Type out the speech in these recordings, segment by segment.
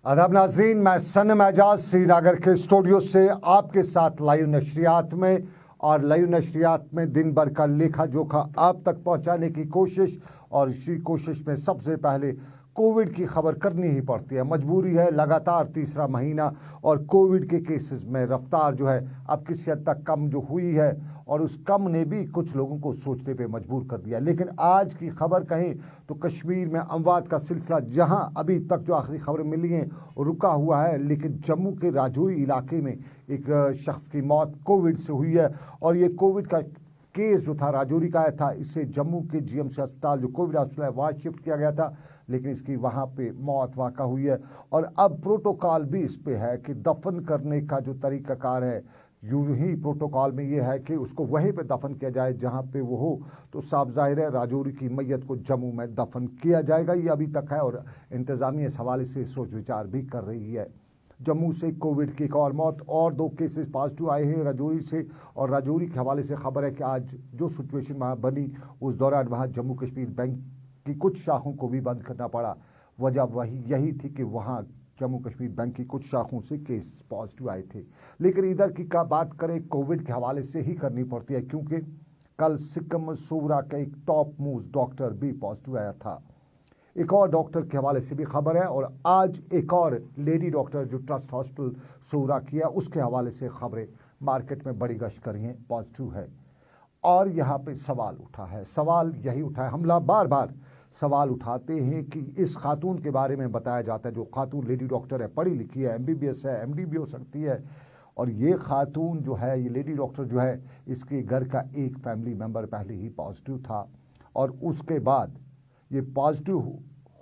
आदाब नाज़रीन, मैं सनम एजाज श्रीनगर के स्टूडियो से आपके साथ लाइव नशरियात में और लाइव नशरियात में दिन भर का लेखा जोखा आप तक पहुंचाने की कोशिश। और इसी कोशिश में सबसे पहले कोविड की खबर करनी ही पड़ती है, मजबूरी है। लगातार तीसरा महीना और कोविड के केसेस में रफ्तार जो है अब किसी हद तक कम जो हुई है और उस कम ने भी कुछ लोगों को सोचने पे मजबूर कर दिया। लेकिन आज की खबर कहें तो कश्मीर में अमवात का सिलसिला जहां अभी तक जो आखिरी खबरें मिली हैं रुका हुआ है, लेकिन जम्मू के राजौरी इलाके में एक शख्स की मौत कोविड से हुई है। और ये कोविड का केस जो था राजौरी का था, इसे जम्मू के जीएमसी अस्पताल जो कोविड अस्पताल है वहाँ शिफ्ट किया गया था, लेकिन इसकी वहाँ पे मौत वाक़ा हुई है। और अब प्रोटोकॉल भी इस पे है कि दफन करने का जो तरीक़ाकार है, यूं ही प्रोटोकॉल में ये है कि उसको वहीं पे दफन किया जाए जहाँ पे वो हो। तो साफ जाहिर है राजौरी की मैयत को जम्मू में दफन किया जाएगा, ये अभी तक है। और इंतज़ामिया इस हवाले से सोच विचार भी कर रही है। जम्मू से कोविड की एक और मौत और 2 केसेस पॉजिटिव आए हैं राजौरी से। और राजौरी के हवाले से खबर है कि आज जो सिचुएशन वहाँ बनी उस दौरान वहाँ जम्मू कश्मीर बैंक की कुछ शाखों को भी बंद करना पड़ा। वजह वही यही थी कि वहाँ जम्मू कश्मीर बैंक की कुछ शाखों से केस पॉजिटिव आए थे। लेकिन इधर की का बात करें कोविड के हवाले से ही करनी पड़ती है, क्योंकि कल सिक्किम सूरा का एक टॉप मोस्ट डॉक्टर भी पॉजिटिव आया था। एक और डॉक्टर के हवाले से भी खबर है। और आज एक और लेडी डॉक्टर जो ट्रस्ट हॉस्पिटल सूरा किया उसके हवाले से खबरें मार्केट में बड़ी गश्त करी हैं, पॉजिटिव है। और यहाँ पे सवाल उठा है, सवाल यही उठा है, हमला बार बार सवाल उठाते हैं कि इस खातून के बारे में बताया जाता है, जो खातून लेडी डॉक्टर है, पढ़ी लिखी है, एमबीबीएस है, एमडी भी हो सकती है। और ये खातून जो है, ये लेडी डॉक्टर जो है, इसके घर का एक फैमिली मेम्बर पहले ही पॉजिटिव था। और उसके बाद ये पॉजिटिव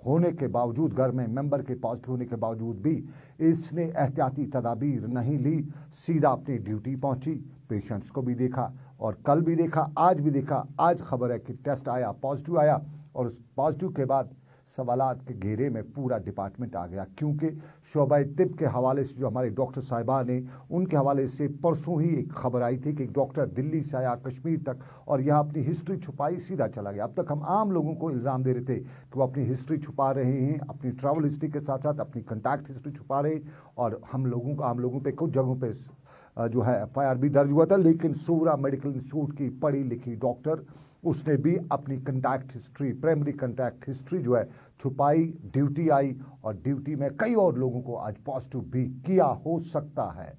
होने के बावजूद, घर में मेंबर के पॉजिटिव होने के बावजूद भी इसने एहतियाती तदाबीर नहीं ली, सीधा अपनी ड्यूटी पहुंची, पेशेंट्स को भी देखा और कल भी देखा, आज भी देखा। आज खबर है कि टेस्ट आया, पॉजिटिव आया। और उस पॉजिटिव के बाद सवालात के घेरे में पूरा डिपार्टमेंट आ गया, क्योंकि शोबा तिब के हवाले से जो हमारे डॉक्टर साहिबान हैं उनके हवाले से परसों ही एक खबर आई थी कि एक डॉक्टर दिल्ली से आया कश्मीर तक और यहाँ अपनी हिस्ट्री छुपाई, सीधा चला गया। अब तक हम आम लोगों को इल्ज़ाम दे रहे थे कि वो अपनी हिस्ट्री छुपा रहे हैं, अपनी ट्रैवल हिस्ट्री के साथ साथ अपनी कॉन्टैक्ट हिस्ट्री छुपा रहे हैं। और आम लोगों पर कुछ जगहों पर जो है FIR भी दर्ज हुआ था। लेकिन सूरा मेडिकल इंस्टीट्यूट की पढ़ी लिखी डॉक्टर, उसने भी अपनी contact history, primary contact history जो है छुपाई, ड्यूटी आई और ड्यूटी में कई और लोगों को आज पॉजिटिव भी किया हो सकता है।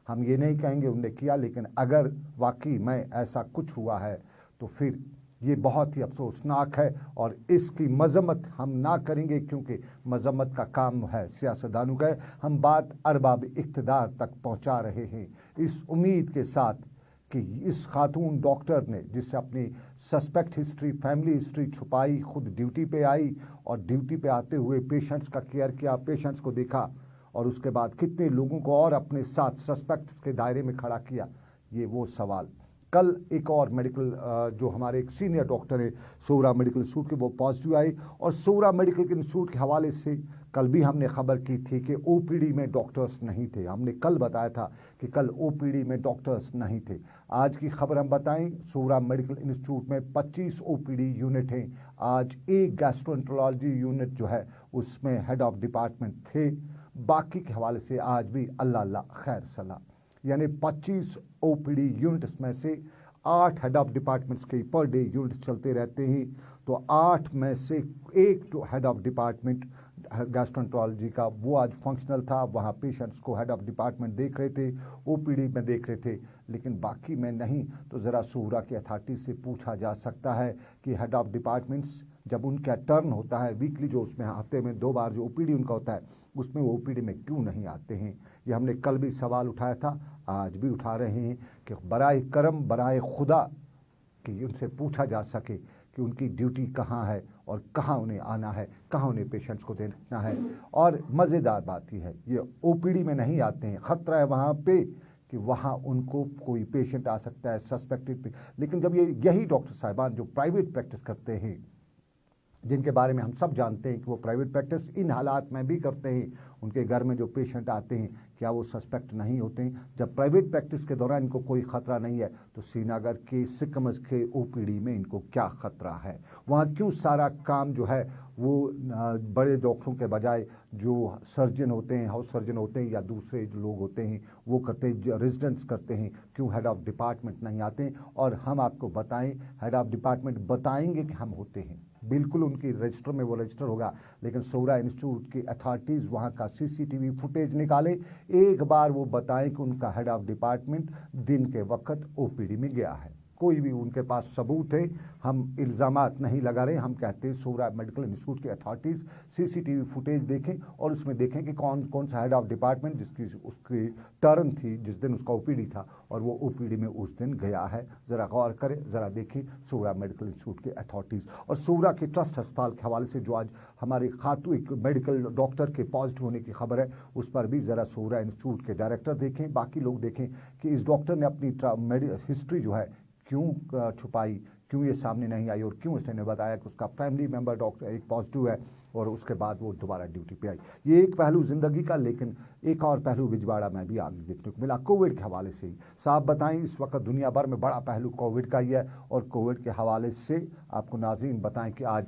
हम ये नहीं कहेंगे उनने किया, लेकिन अगर वाकई में ऐसा कुछ हुआ है तो फिर ये बहुत ही अफसोसनाक है। और इसकी मजम्मत हम ना करेंगे, क्योंकि मजम्मत का काम है सियासतदानों का। हम बात अरबाब इक़्तिदार तक पहुँचा रहे हैं इस उम्मीद के साथ कि इस खातून डॉक्टर ने, जिससे अपनी सस्पेक्ट हिस्ट्री, फैमिली हिस्ट्री छुपाई, खुद ड्यूटी पे आई और ड्यूटी पे आते हुए पेशेंट्स का केयर किया, पेशेंट्स को देखा और उसके बाद कितने लोगों को और अपने साथ सस्पेक्ट्स के दायरे में खड़ा किया, ये वो सवाल। कल एक और मेडिकल जो हमारे एक सीनियर डॉक्टर है सूरा मेडिकल इंस्टीट्यूट के, वो पॉजिटिव आए। और सूरा मेडिकल इंस्टीट्यूट के हवाले से कल भी हमने खबर की थी कि OPD में डॉक्टर्स नहीं थे। हमने कल बताया था कि कल OPD में डॉक्टर्स नहीं थे। आज की खबर हम बताएं, सूरा मेडिकल इंस्टीट्यूट में 25 OPD यूनिट हैं। आज एक गैस्ट्रोएंटरोलॉजी यूनिट जो है उसमें हेड ऑफ डिपार्टमेंट थे। बाकी के हवाले से आज भी अल्लाह खैर सलाह, यानी 25 OPD यूनिट्स में से 8 हेड ऑफ डिपार्टमेंट्स के पर डे यूनिट्स चलते रहते हैं। तो 8 में से एक तो हेड ऑफ डिपार्टमेंट गैस्ट्रोएंटरोलॉजी का वो आज फंक्शनल था, वहाँ पेशेंट्स को हेड ऑफ डिपार्टमेंट देख रहे थे, OPD में देख रहे थे, लेकिन बाकी में नहीं। तो ज़रा सूरा की अथॉरिटी से पूछा जा सकता है कि हेड ऑफ डिपार्टमेंट्स जब उनका टर्न होता है वीकली, जो उसमें हफ्ते में 2 बार जो OPD उनका होता है, उसमें वो OPD में क्यों नहीं आते हैं। ये हमने कल भी सवाल उठाया था, आज भी उठा रहे हैं कि बराए करम, बराए खुदा कि उनसे पूछा जा सके कि उनकी ड्यूटी कहाँ है और कहाँ उन्हें आना है, कहाँ उन्हें पेशेंट्स को देखना है। और मज़ेदार बात ही है, ये OPD में नहीं आते हैं, ख़तरा है वहाँ पे कि वहाँ उनको कोई पेशेंट आ सकता है सस्पेक्टेड। लेकिन जब यही डॉक्टर साहिबान जो प्राइवेट प्रैक्टिस करते हैं, जिनके बारे में हम सब जानते हैं कि वो प्राइवेट प्रैक्टिस इन हालात में भी करते हैं। उनके घर में जो पेशेंट आते हैं क्या वो सस्पेक्ट नहीं होते हैं? जब प्राइवेट प्रैक्टिस के दौरान इनको कोई ख़तरा नहीं है तो श्रीनगर के सिकमस के ओपीडी में इनको क्या ख़तरा है? वहाँ क्यों सारा काम जो है वो बड़े डॉक्टरों के बजाय जो सर्जन होते हैं, हाउस सर्जन होते हैं या दूसरे जो लोग होते हैं वो करते हैं, जो रेजिडेंट्स करते हैं? क्यों हेड ऑफ डिपार्टमेंट नहीं आते हैं? और हम आपको बताएं, हेड ऑफ डिपार्टमेंट बताएंगे कि हम होते हैं, बिल्कुल उनकी रजिस्टर में वो रजिस्टर होगा, लेकिन सोहरा इंस्टीट्यूट की अथॉरिटीज़ वहाँ का सीसीटीवी फुटेज निकाले, एक बार वो बताएं कि उनका हेड ऑफ डिपार्टमेंट दिन के वक्त ओपीडी में गया है। कोई भी उनके पास सबूत है, हम इल्ज़ामात नहीं लगा रहे, हम कहते हैं सोहरा मेडिकल इंस्टीट्यूट की अथॉरिटीज़ सीसीटीवी फुटेज देखें और उसमें देखें कि कौन कौन सा हेड ऑफ डिपार्टमेंट जिसकी उसकी टर्न थी, जिस दिन उसका ओपीडी था और वो ओपीडी में उस दिन गया है। ज़रा गौर करें, ज़रा देखें सोहरा मेडिकल इंस्टीट्यूट की अथॉरिटीज़। और सोहरा के ट्रस्ट अस्पताल के हवाले से जो आज हमारे खातू एक मेडिकल डॉक्टर के पॉजिटिव होने की खबर है, उस पर भी ज़रा सोहरा इंस्टीट्यूट के डायरेक्टर देखें, बाकी लोग देखें कि इस डॉक्टर ने अपनी हिस्ट्री जो है क्यों छुपाई, क्यों ये सामने नहीं आई और क्यों इसने बताया कि उसका फैमिली मेंबर डॉक्टर एक पॉजिटिव है और उसके बाद वो दोबारा ड्यूटी पे आई। ये एक पहलू ज़िंदगी का, लेकिन एक और पहलू बिजवाड़ा में भी आगे देखने को मिला कोविड के हवाले से ही। साहब बताएं, इस वक्त दुनिया भर में बड़ा पहलू कोविड का ही है और कोविड के हवाले से आपको नाज़रीन बताएं कि आज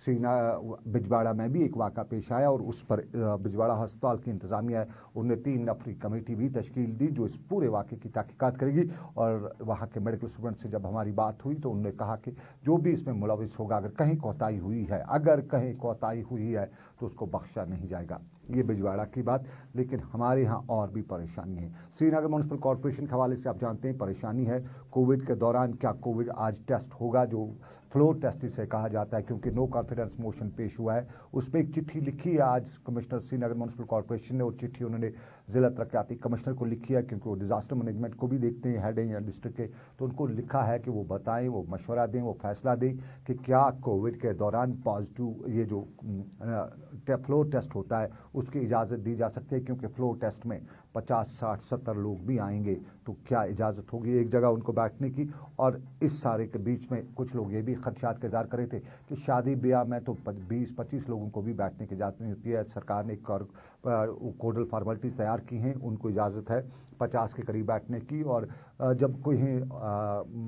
बिजवाड़ा में भी एक वाक़ा पेश आया और उस पर बिजवाड़ा अस्पताल की इंतज़ामिया है, उन्हें 3 नफरी कमेटी भी तश्कील दी जो इस पूरे वाक़े की तहकीकात करेगी। और वहाँ के मेडिकल स्टूडेंट से जब हमारी बात हुई तो उन्होंने कहा कि जो भी इसमें मुलविस होगा, अगर कहीं कोताही हुई है, अगर कहीं कोताही हुई है तो उसको बख्शा नहीं जाएगा। ये बिजवाड़ा की बात, लेकिन हमारे यहाँ और भी परेशानी है। श्रीनगर म्यूनसिपल कॉरपोरेशन के हवाले से आप जानते हैं परेशानी है कोविड के दौरान। क्या कोविड आज टेस्ट होगा, जो फ्लोर टेस्ट इसे कहा जाता है, क्योंकि नो कॉन्फिडेंस मोशन पेश हुआ है, उस पर एक चिट्ठी लिखी है आज कमिश्नर श्रीनगर म्यूनसिपल कॉरपोरेशन ने। और चिट्ठी उन्होंने ज़िला तरक्याती कमिश्नर को लिखी है, क्योंकि वो डिज़ास्टर मैनेजमेंट को भी देखते हैं, हेड या डिस्ट्रिक्ट के, तो उनको लिखा है कि वो बताएं, वो मशवरा दें, वो फैसला दें कि क्या कोविड के दौरान पॉजिटिव ये जो फ्लोर टेस्ट होता है उसकी इजाज़त दी जा सकती है, क्योंकि फ्लोर टेस्ट में 50, 60, 70 लोग भी आएंगे तो क्या इजाज़त होगी एक जगह उनको बैठने की। और इस सारे के बीच में कुछ लोग ये भी खदशात का इज़हार कर रहे थे कि शादी ब्याह में तो 20-25 लोगों को भी बैठने की इजाज़त नहीं होती है। सरकार ने कोडल फॉर्मेलिटीज़ तैयार की हैं, उनको इजाज़त है 50 के करीब बैठने की। और जब कोई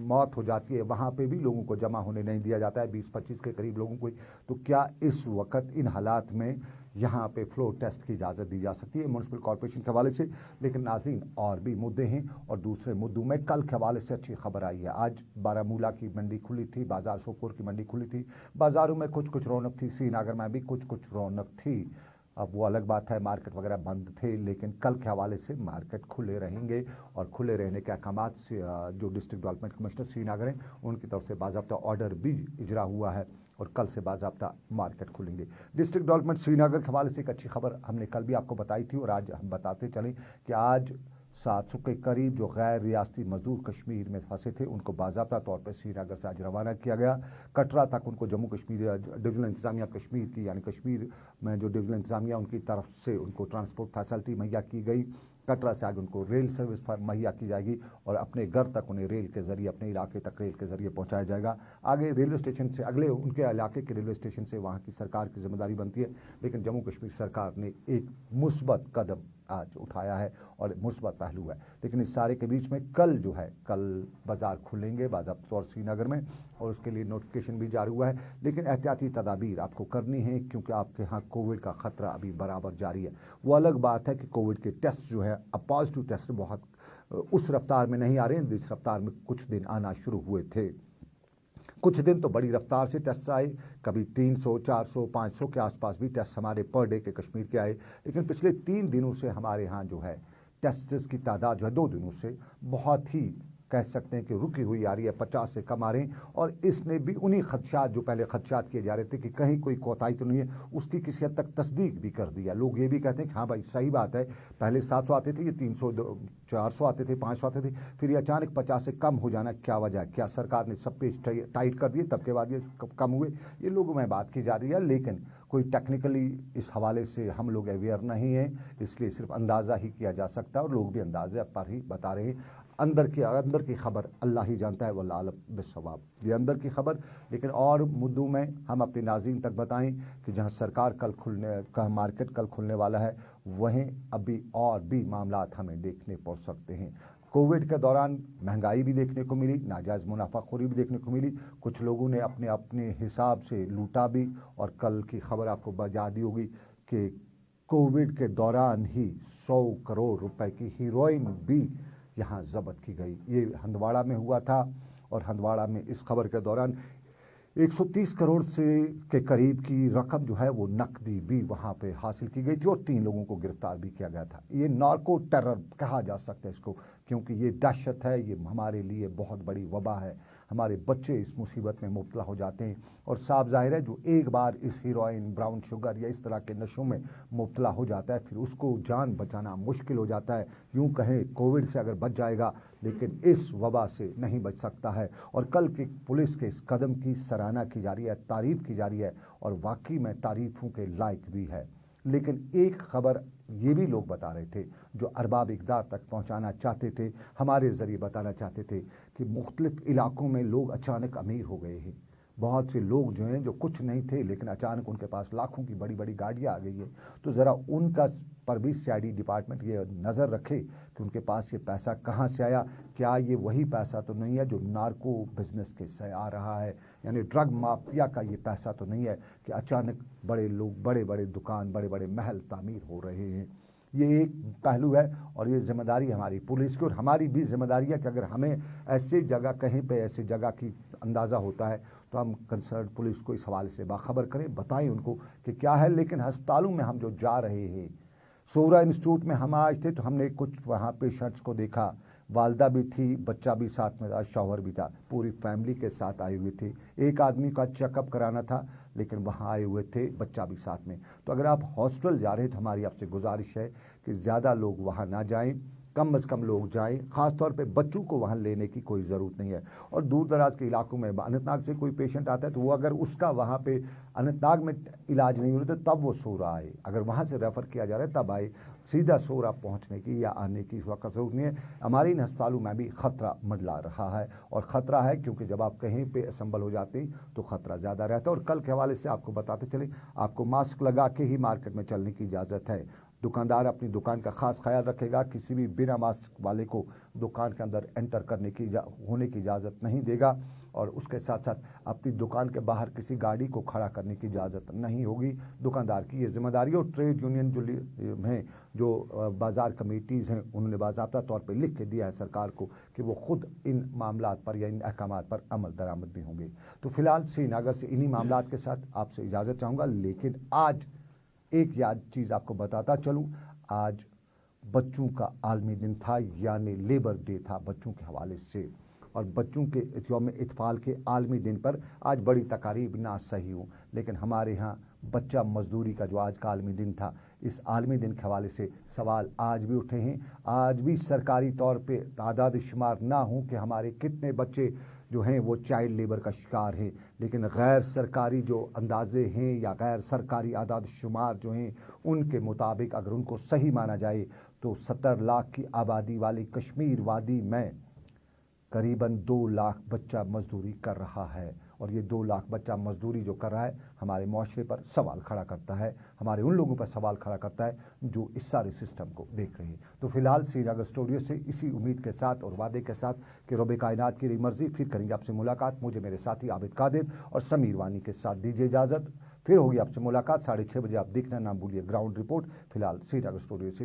मौत हो जाती है वहाँ पे भी लोगों को जमा होने नहीं दिया जाता है, 20-25 के करीब लोगों को। तो क्या इस वक्त इन हालात में यहाँ पे फ्लोर टेस्ट की इजाज़त दी जा सकती है म्यूनसिपल कॉरपोरेशन के हवाले से? लेकिन नाज़रीन और भी मुद्दे हैं और दूसरे मुद्दों में कल के हवाले से अच्छी खबर आई है। आज बारामूला की मंडी खुली थी, बाज़ार सोपोर की मंडी खुली थी, बाज़ारों में कुछ कुछ रौनक थी, श्रीनगर में भी कुछ कुछ रौनक थी। अब वो अलग बात है, मार्केट वगैरह बंद थे, लेकिन कल के हवाले से मार्केट खुले रहेंगे और खुले रहने के अहकाम से जो डिस्ट्रिक्ट डेवलपमेंट कमिश्नर श्रीनगर हैं उनकी तरफ से बाज़ाब्ता ऑर्डर भी इजरा हुआ है और कल से बाज़ाब्ता मार्केट खुलेंगे। डिस्ट्रिक्ट डेवलपमेंट श्रीनगर के हवाले से एक अच्छी खबर हमने कल भी आपको बताई थी और आज हम बताते चलें कि आज 700 के करीब जो गैर रियासती मजदूर कश्मीर में फंसे थे उनको बाज़ाब्ता तौर पर श्रीनगर से आज रवाना किया गया। कटरा तक उनको जम्मू कश्मीर डिविजनल इंतज़ामिया कश्मीर की, यानी कश्मीर में जो डिविजनल इंतज़ामिया उनकी तरफ से उनको ट्रांसपोर्ट फैसिलिटी मुहैया की गई। कटरा से आगे उनको रेल सर्विस मुहैया की जाएगी और अपने घर तक उन्हें रेल के ज़रिए, अपने इलाके तक रेल के ज़रिए पहुंचाया जाएगा। आगे रेलवे स्टेशन से, अगले उनके इलाके के रेलवे स्टेशन से वहां की सरकार की जिम्मेदारी बनती है। लेकिन जम्मू कश्मीर सरकार ने एक मुस्बत कदम आज उठाया है और मुस्बत पहलू है। लेकिन इस सारे के बीच में कल जो है, कल बाज़ार खुलेंगे बाज़ाब्ता तौर श्रीनगर में और उसके लिए नोटिफिकेशन भी जारी हुआ है। लेकिन एहतियाती तदाबीर आपको करनी है, क्योंकि आपके यहाँ कोविड का ख़तरा अभी बराबर जारी है। वो अलग बात है कि कोविड के टेस्ट जो है, अब पॉजिटिव टेस्ट बहुत उस रफ्तार में नहीं आ रहे हैं जिस रफ्तार में कुछ दिन आना शुरू हुए थे। कुछ दिन तो बड़ी रफ्तार से टेस्ट आए, कभी 300, 400, 500 के आसपास भी टेस्ट हमारे पर डे के कश्मीर के आए। लेकिन पिछले 3 दिनों से हमारे यहाँ जो है टेस्ट्स की तादाद जो है 2 दिनों से बहुत ही कह सकते हैं कि रुकी हुई आ रही है, 50 से कम आ रहे हैं। और इसने भी उन्हीं खदशात जो पहले खदशात किए जा रहे थे कि कहीं कोई कोताही तो नहीं है, उसकी किसी हद तक तस्दीक भी कर दिया। लोग ये भी कहते हैं कि हाँ भाई सही बात है, पहले 700 आते थे, ये 300, 400 आते थे, 500 आते थे, फिर ये अचानक 50 से कम हो जाना क्या वजह है? क्या सरकार ने सब पेज टाइट कर दिए तब के बाद ये कम हुए? ये लोगों में बात की जा रही है, लेकिन कोई टेक्निकली इस हवाले से हम लोग अवेयर नहीं हैं, इसलिए सिर्फ अंदाज़ा ही किया जा सकता है और लोग भी अंदाज़े पर ही बता रहे हैं। अंदर की खबर अल्लाह ही जानता है, वल्लाह आलम बिस्सवाब। ये अंदर की खबर। लेकिन और मुद्दों में हम अपने नाज़रीन तक बताएं कि जहां सरकार का मार्केट कल खुलने वाला है, वहीं अभी और भी मामलात हमें देखने पड़ सकते हैं। कोविड के दौरान महंगाई भी देखने को मिली, नाजायज़ मुनाफाखोरी भी देखने को मिली, कुछ लोगों ने अपने अपने हिसाब से लूटा भी। और कल की खबर आपको याद ही होगी कि कोविड के दौरान ही 100 करोड़ रुपए की हीरोइन भी यहाँ जब्त की गई। ये हंदवाड़ा में हुआ था और हंदवाड़ा में इस खबर के दौरान 130 करोड़ के करीब की रकम जो है वो नकदी भी वहाँ पे हासिल की गई थी और 3 लोगों को गिरफ्तार भी किया गया था। ये नार्को टेरर कहा जा सकता है इसको, क्योंकि ये दहशत है, ये हमारे लिए बहुत बड़ी वबा है। हमारे बच्चे इस मुसीबत में मुब्तला हो जाते हैं और साफ जाहिर है जो एक बार इस हीरोइन, ब्राउन शुगर या इस तरह के नशों में मुब्तला हो जाता है, फिर उसको जान बचाना मुश्किल हो जाता है। यूँ कहें कोविड से अगर बच जाएगा, लेकिन इस वबा से नहीं बच सकता है। और कल की पुलिस के इस कदम की सराहना की जा रही है, तारीफ़ की जा रही है और वाकई में तारीफ़ों के लायक भी है। लेकिन एक खबर ये भी लोग बता रहे थे जो अरबाब इक़दार तक पहुंचाना चाहते थे, हमारे ज़रिए बताना चाहते थे कि मुख्तलिफ इलाकों में लोग अचानक अमीर हो गए हैं। बहुत से लोग जो हैं जो कुछ नहीं थे, लेकिन अचानक उनके पास लाखों की बड़ी बड़ी गाड़ियाँ आ गई है। तो ज़रा उनका पर भी सीआईडी डिपार्टमेंट ये नज़र रखे कि उनके पास ये पैसा कहाँ से आया। क्या ये वही पैसा तो नहीं है जो नार्को बिजनेस के से आ रहा है, यानी ड्रग माफिया का ये पैसा तो नहीं है कि अचानक बड़े लोग, बड़े बड़े दुकान, बड़े बड़े महल तामीर हो रहे हैं। ये एक पहलू है और ये जिम्मेदारी हमारी पुलिस की और हमारी भी जिम्मेदारी है कि अगर हमें ऐसी जगह, कहीं पे ऐसी जगह की अंदाज़ा होता है तो हम कंसर्न पुलिस को इस हवाले से बाखबर करें, बताएं उनको कि क्या है। लेकिन अस्पतालों में हम जो जा रहे हैं, सोहरा इंस्टीट्यूट में हम आज थे तो हमने कुछ वहाँ पेशेंट्स को देखा, वालदा भी थी, बच्चा भी साथ में था, शौहर भी था, पूरी फैमिली के साथ आए हुए थे। एक आदमी का चेकअप कराना था लेकिन वहाँ आए हुए थे, बच्चा भी साथ में। तो अगर आप हॉस्पिटल जा रहे हैं तो हमारी आपसे गुजारिश है कि ज़्यादा लोग वहाँ ना जाएं, कम से कम लोग जाएं। ख़ास तौर पे बच्चों को वहाँ लेने की कोई ज़रूरत नहीं है। और दूर दराज के इलाकों में अनंतनाग से कोई पेशेंट आता है तो वो अगर उसका वहाँ पे अनंतनाग में इलाज नहीं हो रहा तो तब वो सोहरा आए, अगर वहाँ से रेफ़र किया जा रहा है तब आए। सीधा सोहरा पहुँचने की या आने की वक्त ज़रूरत नहीं है। हमारे इन अस्पतालों में भी ख़तरा मंडला रहा है और ख़तरा है क्योंकि जब आप कहीं पे असम्बल हो जाते हैं तो ख़तरा ज़्यादा रहता है। और कल के हवाले से आपको बताते चले, आपको मास्क लगा के ही मार्केट में चलने की इजाज़त है। दुकानदार अपनी दुकान का खास ख्याल रखेगा, किसी भी बिना मास्क वाले को दुकान के अंदर एंटर करने की होने की इजाज़त नहीं देगा। और उसके साथ साथ अपनी दुकान के बाहर किसी गाड़ी को खड़ा करने की इजाज़त नहीं होगी। दुकानदार की ये जिम्मेदारी। और ट्रेड यूनियन जो हैं, जो बाज़ार कमेटीज़ हैं, उन्होंने बाज़ाब्ता तौर पे लिख के दिया है सरकार को कि वो ख़ुद इन मामलात पर या इन अहकामात पर अमल दरामद भी होंगे। तो फ़िलहाल श्रीनगर से इन्हीं मामलात के साथ आपसे इजाज़त चाहूँगा। लेकिन आज एक याद चीज़ आपको बताता चलूँ, आज बच्चों का आलमी दिन था, यानी लेबर डे था बच्चों के हवाले से। और बच्चों के यौम इत्फाल के आलमी दिन पर आज बड़ी तकारीब ना सही हूँ, लेकिन हमारे यहाँ बच्चा मजदूरी का जो आज का आलमी दिन था, इस आलमी दिन के हवाले से सवाल आज भी उठे हैं। आज भी सरकारी तौर पे तादाद शुमार ना हो कि हमारे कितने बच्चे जो हैं वो चाइल्ड लेबर का शिकार हैं, लेकिन गैर सरकारी जो अंदाजे हैं या गैर सरकारी आदाद शुमार जो हैं उनके मुताबिक अगर उनको सही माना जाए तो 70 लाख की आबादी वाली कश्मीर वादी में करीबन 2 लाख बच्चा मजदूरी कर रहा है। और ये 2 लाख बच्चा मजदूरी जो कर रहा है हमारे माशरे पर सवाल खड़ा करता है, हमारे उन लोगों पर सवाल खड़ा करता है जो इस सारे सिस्टम को देख रहे हैं। तो फिलहाल श्रीनगर स्टूडियो से इसी उम्मीद के साथ और वादे के साथ कि रब कायनात की मर्जी फिर करेंगे आपसे मुलाकात। मुझे मेरे साथी आबिद कादिर और समीर वानी के साथ दीजिए इजाज़त। फिर होगी आपसे मुलाकात 6:30 बजे। आप देखना ना भूलिए ग्राउंड रिपोर्ट। फिलहाल श्रीनगर स्टूडियो से